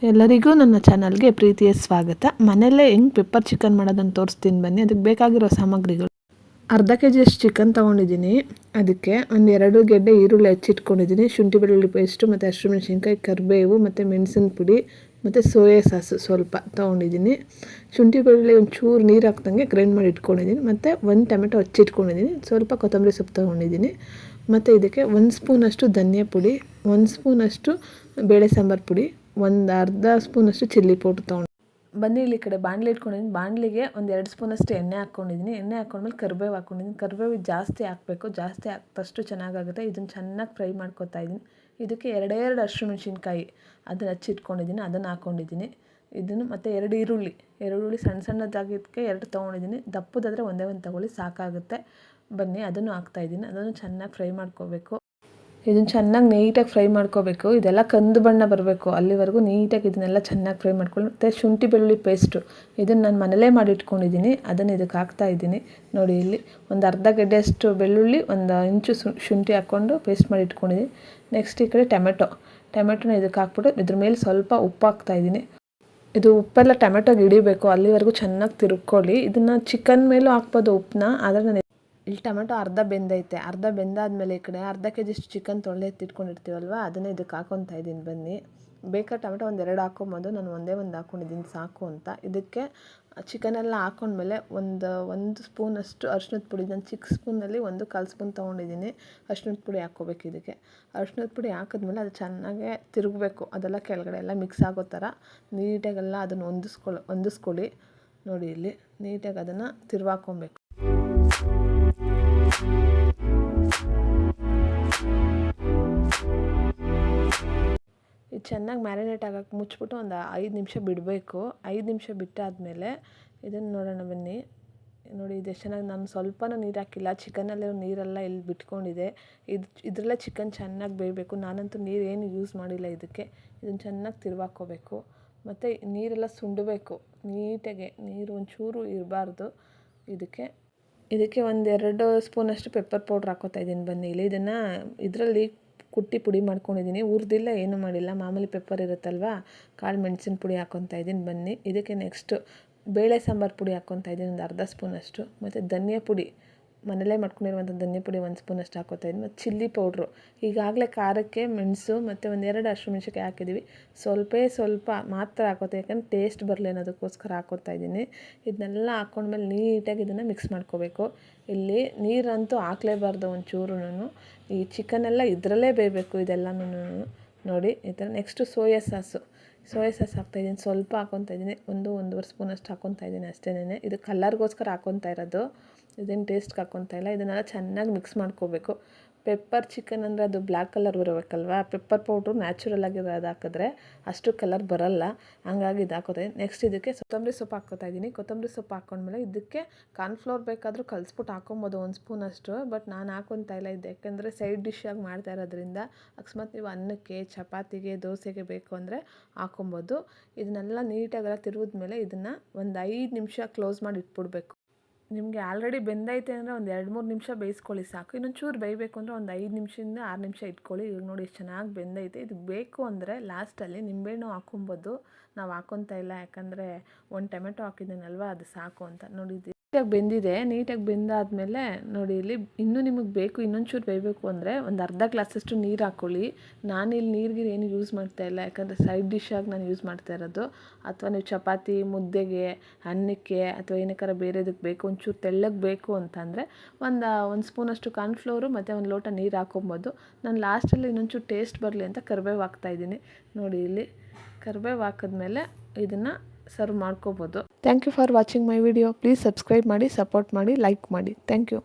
ಎಲ್ಲರಿಗೂ ನನ್ನ ಚಾನಲ್ಗೆ ಪ್ರೀತಿಯ ಸ್ವಾಗತ. ಮನೆಯಲ್ಲೇ ಹೆಂಗೆ ಪೆಪ್ಪರ್ ಚಿಕನ್ ಮಾಡೋದನ್ನು ತೋರಿಸ್ತೀನಿ ಬನ್ನಿ. ಅದಕ್ಕೆ ಬೇಕಾಗಿರೋ ಸಾಮಗ್ರಿಗಳು: ಅರ್ಧ ಕೆ.ಜಿ ಅಷ್ಟು ಚಿಕನ್ ತೊಗೊಂಡಿದ್ದೀನಿ. ಅದಕ್ಕೆ ಒಂದು 2 ಗೆಡ್ಡೆ ಈರುಳ್ಳಿ ಹೆಚ್ಚಿಟ್ಕೊಂಡಿದ್ದೀನಿ, ಶುಂಠಿ ಬೆಳ್ಳುಳ್ಳಿ ಪೇಸ್ಟು ಮತ್ತು ಹಸಿಮೆಣಸಿನ್ಕಾಯಿ, ಕರಿಬೇವು ಮತ್ತು ಮೆಣಸಿನ ಪುಡಿ ಮತ್ತು ಸೋಯಾ ಸಾಸು ಸ್ವಲ್ಪ ತೊಗೊಂಡಿದ್ದೀನಿ. ಶುಂಠಿ ಬೆಳ್ಳುಳ್ಳಿ ಒಂಚೂರು ನೀರು ಹಾಕ್ದಂಗೆ ಗ್ರೈಂಡ್ ಮಾಡಿ ಇಟ್ಕೊಂಡಿದ್ದೀನಿ. ಮತ್ತು 1 ಟೊಮೆಟೊ ಹೆಚ್ಚಿಟ್ಕೊಂಡಿದ್ದೀನಿ, ಸ್ವಲ್ಪ ಕೊತ್ತಂಬರಿ ಸೊಪ್ಪು ತೊಗೊಂಡಿದ್ದೀನಿ. ಮತ್ತು ಇದಕ್ಕೆ 1 ಸ್ಪೂನಷ್ಟು ಧನಿಯಾ ಪುಡಿ, 1 ಸ್ಪೂನಷ್ಟು ಬೇಳೆ ಸಾಂಬಾರು ಪುಡಿ, ಒಂದು ಅರ್ಧ ಸ್ಪೂನಷ್ಟು ಚಿಲ್ಲಿ ಪೌಡ್ರ್ ತೊಗೊಂಡು ಬನ್ನಿ. ಇಲ್ಲಿ ಕಡೆ ಬಾಣಲೆ ಇಟ್ಕೊಂಡಿದ್ದೀನಿ. ಬಾಣಲಿಗೆ ಒಂದು 2 ಸ್ಪೂನಷ್ಟು ಎಣ್ಣೆ ಹಾಕ್ಕೊಂಡಿದ್ದೀನಿ. ಎಣ್ಣೆ ಹಾಕ್ಕೊಂಡ್ಮೇಲೆ ಕರಿಬೇವು ಹಾಕ್ಕೊಂಡಿದ್ದೀನಿ. ಕರಿಬೇವು ಜಾಸ್ತಿ ಹಾಕಬೇಕು, ಜಾಸ್ತಿ ಹಾಕಿದಷ್ಟು ಚೆನ್ನಾಗಾಗುತ್ತೆ. ಇದನ್ನು ಚೆನ್ನಾಗಿ ಫ್ರೈ ಮಾಡ್ಕೊತಾ ಇದ್ದೀನಿ. ಇದಕ್ಕೆ 2 ಹಸಿಮೆಣಸಿನ್ಕಾಯಿ ಅದನ್ನು ಹಚ್ಚಿಟ್ಕೊಂಡಿದ್ದೀನಿ, ಅದನ್ನು ಹಾಕ್ಕೊಂಡಿದ್ದೀನಿ. ಇದನ್ನು ಮತ್ತು 2 ಈರುಳ್ಳಿ ಸಣ್ಣ ಸಣ್ಣದಾಗಿದ್ದಕ್ಕೆ 2 ತೊಗೊಂಡಿದ್ದೀನಿ. ದಪ್ಪದಾದರೆ ಒಂದೇ ಒಂದು ತೊಗೊಳ್ಳಿ, ಸಾಕಾಗುತ್ತೆ. ಬನ್ನಿ, ಅದನ್ನು ಹಾಕ್ತಾಯಿದ್ದೀನಿ. ಅದನ್ನು ಚೆನ್ನಾಗಿ ಫ್ರೈ ಮಾಡ್ಕೋಬೇಕು. ಇದನ್ನು ಚೆನ್ನಾಗಿ ನೀಟಾಗಿ ಫ್ರೈ ಮಾಡ್ಕೋಬೇಕು. ಇದೆಲ್ಲ ಕಂದು ಬಣ್ಣ ಬರಬೇಕು, ಅಲ್ಲಿವರೆಗೂ ನೀಟಾಗಿ ಇದನ್ನೆಲ್ಲ ಚೆನ್ನಾಗಿ ಫ್ರೈ ಮಾಡ್ಕೊಳ್ಳಿ. ಮತ್ತು ಶುಂಠಿ ಬೆಳ್ಳುಳ್ಳಿ ಪೇಸ್ಟು ಇದನ್ನು ನಾನು ಮನೇಲೇ ಮಾಡಿಟ್ಕೊಂಡಿದ್ದೀನಿ, ಅದನ್ನು ಇದಕ್ಕೆ ಹಾಕ್ತಾಯಿದ್ದೀನಿ. ನೋಡಿ, ಇಲ್ಲಿ ಒಂದು ಅರ್ಧ ಗೆಡ್ಡೆಯಷ್ಟು ಬೆಳ್ಳುಳ್ಳಿ, ಒಂದು ಇಂಚು ಶುಂಠಿ ಹಾಕ್ಕೊಂಡು ಪೇಸ್ಟ್ ಮಾಡಿ ಇಟ್ಕೊಂಡಿದ್ದೀನಿ. ನೆಕ್ಸ್ಟ್ ಈ ಕಡೆ ಟೊಮೆಟೊನ ಇದಕ್ಕೆ ಹಾಕ್ಬಿಟ್ಟು ಇದ್ರ ಮೇಲೆ ಸ್ವಲ್ಪ ಉಪ್ಪು ಹಾಕ್ತಾಯಿದ್ದೀನಿ. ಇದು ಉಪ್ಪೆಲ್ಲ ಟೊಮೆಟೊಗೆ ಹಿಡಿಬೇಕು, ಅಲ್ಲಿವರೆಗೂ ಚೆನ್ನಾಗಿ ತಿರುಗ್ಕೊಳ್ಳಿ. ಇದನ್ನು ಚಿಕನ್ ಮೇಲೂ ಹಾಕ್ಬೋದು ಉಪ್ಪನ್ನ, ಆದರೆ ನಾನು ಇಲ್ಲಿ ಟೊಮೆಟೊ ಅರ್ಧ ಬೆಂದೈತೆ. ಅರ್ಧ ಬೆಂದಾದಮೇಲೆ ಈ ಕಡೆ ಅರ್ಧ ಕೆ.ಜಿ ಅಷ್ಟು ಚಿಕನ್ ತೊಳೆದು ಎತ್ತಿಟ್ಕೊಂಡಿರ್ತೀವಲ್ವ, ಅದನ್ನೇ ಇದಕ್ಕೆ ಹಾಕ್ಕೊತಾ ಇದ್ದೀನಿ. ಬನ್ನಿ, ಬೇಕಾದ್ರೆ ಟೊಮೆಟೊ 1-2 ಹಾಕ್ಕೊಬೋದು, ನಾನು ಒಂದೇ ಒಂದು ಹಾಕ್ಕೊಂಡಿದ್ದೀನಿ ಸಾಕು ಅಂತ. ಇದಕ್ಕೆ ಚಿಕನೆಲ್ಲ ಹಾಕ್ಕೊಂಡ್ಮೇಲೆ ಒಂದು ಸ್ಪೂನಷ್ಟು ಅರಿಶಿನದ ಪುಡಿ, ನಾನು ಚಿಕ್ಕ ಸ್ಪೂನಲ್ಲಿ 1/4 ಸ್ಪೂನ್ ತೊಗೊಂಡಿದ್ದೀನಿ. ಅರಿಶಿನದ ಪುಡಿ ಹಾಕ್ಕೋಬೇಕು ಇದಕ್ಕೆ. ಅರಿಶಿನದ ಪುಡಿ ಹಾಕಿದ್ಮೇಲೆ ಅದು ಚೆನ್ನಾಗೆ ತಿರುಗಬೇಕು, ಅದೆಲ್ಲ ಕೆಳಗಡೆ ಎಲ್ಲ ಮಿಕ್ಸ್ ಆಗೋ ಥರ ನೀಟಾಗೆಲ್ಲ ಅದನ್ನು ಹೊಂದಿಸ್ಕೊಳ್ಳಿ. ನೋಡಿ, ಇಲ್ಲಿ ನೀಟಾಗಿ ಅದನ್ನು ತಿರುವಾಕೊಬೇಕು. ಇದು ಚೆನ್ನಾಗಿ ಮ್ಯಾರಿನೇಟ್ ಆಗೋಕ್ಕೆ ಮುಚ್ಚಿಬಿಟ್ಟು ಒಂದು 5 ನಿಮಿಷ ಬಿಡಬೇಕು. 5 ನಿಮಿಷ ಬಿಟ್ಟಾದಮೇಲೆ ಇದನ್ನು ನೋಡೋಣ ಬನ್ನಿ. ನೋಡಿ, ಇದು ಎಷ್ಟು ಚೆನ್ನಾಗಿ, ನಾನು ಸ್ವಲ್ಪನೂ ನೀರು ಹಾಕಿಲ್ಲ. ಚಿಕನಲ್ಲಿರೋ ನೀರೆಲ್ಲ ಇಲ್ಲಿ ಬಿಟ್ಕೊಂಡಿದೆ. ಇದರಲ್ಲೇ ಚಿಕನ್ ಚೆನ್ನಾಗಿ ಬೇಯಬೇಕು. ನಾನಂತೂ ನೀರು ಏನು ಯೂಸ್ ಮಾಡಿಲ್ಲ ಇದಕ್ಕೆ. ಇದನ್ನು ಚೆನ್ನಾಗಿ ತಿರುವಾಕೋಬೇಕು. ಮತ್ತು ನೀರೆಲ್ಲ ಸುಂಡಬೇಕು ನೀಟಾಗೆ, ನೀರು ಒಂಚೂರು ಇರಬಾರ್ದು. ಇದಕ್ಕೆ 1-2 ಸ್ಪೂನಷ್ಟು ಪೆಪ್ಪರ್ ಪೌಡ್ರ್ ಹಾಕ್ಕೋತಾ ಇದ್ದೀನಿ. ಬನ್ನಿ, ಇಲ್ಲಿ ಇದರಲ್ಲಿ ಕುಟ್ಟಿ ಪುಡಿ ಮಾಡ್ಕೊಂಡಿದ್ದೀನಿ, ಹುರಿದಿಲ್ಲ, ಏನೂ ಮಾಡಿಲ್ಲ. ಮಾಮೂಲಿ ಪೆಪ್ಪರ್ ಇರುತ್ತಲ್ವ, ಕಾಳು ಮೆಣಸಿನ ಪುಡಿ ಹಾಕ್ಕೊತಾ ಇದ್ದೀನಿ. ಬನ್ನಿ, ಇದಕ್ಕೆ ನೆಕ್ಸ್ಟು ಬೇಳೆ ಸಾಂಬಾರು ಪುಡಿ ಹಾಕ್ಕೊತಾ ಇದ್ದೀನಿ, ಒಂದು ಅರ್ಧ ಸ್ಪೂನಷ್ಟು. ಮತ್ತು ಧನಿಯಾ ಪುಡಿ, ಮನೇಲೇ ಮಾಡ್ಕೊಂಡಿರುವಂಥ ಧನಿಯಾ ಪುಡಿ 1 ಸ್ಪೂನಷ್ಟು ಹಾಕ್ಕೊತಾ ಇದ್ದೀನಿ. ಮತ್ತು ಚಿಲ್ಲಿ ಪೌಡ್ರು, ಈಗಾಗಲೇ ಖಾರಕ್ಕೆ ಮೆಣಸು ಮತ್ತು 1-2 ಹಸಿಮೆಣಸಿನ್ಕಾಯಿ ಹಾಕಿದ್ದೀವಿ. ಸ್ವಲ್ಪ ಮಾತ್ರ ಹಾಕ್ಕೋತಾ, ಯಾಕಂದ್ರೆ ಟೇಸ್ಟ್ ಬರಲಿ ಅನ್ನೋದಕ್ಕೋಸ್ಕರ ಹಾಕ್ಕೊತಾ ಇದ್ದೀನಿ. ಇದನ್ನೆಲ್ಲ ಹಾಕ್ಕೊಂಡ್ಮೇಲೆ ನೀಟಾಗಿ ಇದನ್ನು ಮಿಕ್ಸ್ ಮಾಡ್ಕೋಬೇಕು. ಇಲ್ಲಿ ನೀರಂತೂ ಹಾಕಲೇಬಾರ್ದು ಒಂಚೂರುನು. ಈ ಚಿಕನೆಲ್ಲ ಇದರಲ್ಲೇ ಬೇಯಬೇಕು ಇದೆಲ್ಲನೂ. ನೋಡಿ, ಈ ಥರ. ನೆಕ್ಸ್ಟು ಸೋಯಾ ಸಾಸ್ ಹಾಕ್ತಾಯಿದ್ದೀನಿ. ಸ್ವಲ್ಪ ಹಾಕ್ಕೊತಾ ಇದ್ದೀನಿ, 1-1.5 ಸ್ಪೂನಷ್ಟು ಹಾಕ್ಕೊತಾ ಇದ್ದೀನಿ ಅಷ್ಟೇನೆ. ಇದು ಕಲರ್ಗೋಸ್ಕರ ಹಾಕ್ಕೊತಾ ಇರೋದು, ಇದೇನು ಟೇಸ್ಟ್ಗೆ ಹಾಕ್ಕೊತಾ ಇಲ್ಲ. ಇದನ್ನೆಲ್ಲ ಚೆನ್ನಾಗಿ ಮಿಕ್ಸ್ ಮಾಡ್ಕೋಬೇಕು. ಪೆಪ್ಪರ್ ಚಿಕನ್ ಅಂದರೆ ಅದು ಬ್ಲ್ಯಾಕ್ ಕಲರ್ ಬರಬೇಕಲ್ವ, ಪೆಪ್ಪರ್ ಪೌಡ್ರು ನ್ಯಾಚುರಲ್ ಆಗಿರೋದು ಹಾಕಿದ್ರೆ ಅಷ್ಟು ಕಲರ್ ಬರಲ್ಲ, ಹಂಗಾಗಿ ಇದು ಹಾಕೋತಾ ಇದ್ದೀನಿ. ನೆಕ್ಸ್ಟ್ ಇದಕ್ಕೆ ಕೊತ್ತಂಬರಿ ಸೊಪ್ಪು ಹಾಕ್ಕೊತಾ ಇದ್ದೀನಿ. ಕೊತ್ತಂಬರಿ ಸೊಪ್ಪು ಹಾಕ್ಕೊಂಡ್ಮೇಲೆ ಇದಕ್ಕೆ ಕಾರ್ನ್ಫ್ಲೋರ್ ಬೇಕಾದರೂ ಕಲಿಸ್ಬಿಟ್ಟು ಹಾಕ್ಕೊಬೋದು 1 ಸ್ಪೂನಷ್ಟು. ಬಟ್ ನಾನು ಹಾಕ್ಕೊತಾ ಇಲ್ಲ, ಇದು ಯಾಕೆಂದರೆ ಸೈಡ್ ಡಿಶ್ಶಾಗಿ ಮಾಡ್ತಾ ಇರೋದ್ರಿಂದ. ಅಕಸ್ಮಾತ್ ನೀವು ಅನ್ನಕ್ಕೆ, ಚಪಾತಿಗೆ, ದೋಸೆಗೆ ಬೇಕು ಅಂದರೆ ಹಾಕ್ಕೊಬೋದು. ಇದನ್ನೆಲ್ಲ ನೀಟಾಗೆಲ್ಲ ತಿರುವಿದ್ಮೇಲೆ ಇದನ್ನು ಒಂದು 5 ನಿಮಿಷ ಕ್ಲೋಸ್ ಮಾಡಿ ಇಟ್ಬಿಡ್ಬೇಕು. ನಿಮಗೆ ಆಲ್ರೆಡಿ ಬೆಂದೈತೆ ಅಂದರೆ ಒಂದು 2-3 ನಿಮಿಷ ಬೇಯಿಸ್ಕೊಳ್ಳಿ ಸಾಕು. ಇನ್ನೊಂಚೂರು ಬೇಯಬೇಕು ಅಂದರೆ ಒಂದು 5 ನಿಮಿಷದಿಂದ 6 ನಿಮಿಷ ಇಟ್ಕೊಳ್ಳಿ. ಈಗ ನೋಡಿ ಎಷ್ಟು ಚೆನ್ನಾಗಿ ಬೆಂದೈತೆ. ಇದು ಬೇಕು ಅಂದರೆ ಲಾಸ್ಟಲ್ಲಿ ನಿಂಬೆಹಣ್ಣು ಹಾಕ್ಕೊಬೋದು, ನಾವು ಹಾಕ್ಕೊತಾ ಇಲ್ಲ, ಯಾಕಂದರೆ 1 ಟೊಮೆಟೊ ಹಾಕಿದ್ದೀನಲ್ವ, ಅದು ಸಾಕು ಅಂತ. ನೋಡಿ, ನೀಟಾಗಿ ಬೆಂದಿದೆ. ನೀಟಾಗಿ ಬೆಂದಾದಮೇಲೆ ನೋಡಿ, ಇಲ್ಲಿ ಇನ್ನೂ ನಿಮಗೆ ಬೇಕು, ಇನ್ನೊಂಚೂರು ಬೇಯಬೇಕು ಅಂದರೆ ಒಂದು ಅರ್ಧ ಗ್ಲಾಸಷ್ಟು ನೀರು ಹಾಕ್ಕೊಳ್ಳಿ. ನಾನಿಲ್ಲಿ ನೀರಿಗೆ ಏನು ಯೂಸ್ ಮಾಡ್ತಾ ಇಲ್ಲ, ಯಾಕಂದರೆ ಸೈಡ್ ಡಿಶ್ಶಾಗಿ ನಾನು ಯೂಸ್ ಮಾಡ್ತಾ ಇರೋದು. ಅಥವಾ ನೀವು ಚಪಾತಿ, ಮುದ್ದೆಗೆ, ಅನ್ನಕ್ಕೆ ಅಥವಾ ಏನಕ್ಕಾರ ಬೇರೆದಕ್ಕೆ ಬೇಕು, ಒಂಚೂರು ತೆಳ್ಳಗೆ ಬೇಕು ಅಂತಂದರೆ ಒಂದು ಸ್ಪೂನಷ್ಟು ಕಾರ್ನ್ಫ್ಲೋರು ಮತ್ತು 1 ಲೋಟ ನೀರು ಹಾಕ್ಕೊಬೋದು. ನಾನು ಲಾಸ್ಟಲ್ಲಿ ಇನ್ನೊಂಚೂರು ಟೇಸ್ಟ್ ಬರಲಿ ಅಂತ ಕರಿಬೇವು ಹಾಕ್ತಾಯಿದ್ದೀನಿ. ನೋಡಿ, ಇಲ್ಲಿ ಕರಿಬೇವು ಹಾಕಿದ್ಮೇಲೆ ಇದನ್ನು ಸರ್ವ್ ಮಾಡ್ಕೋಬೋದು. Thank you for watching my video. Please subscribe ಮಾಡಿ, ಸಪೋರ್ಟ್ ಮಾಡಿ, ಲೈಕ್ ಮಾಡಿ. Thank you.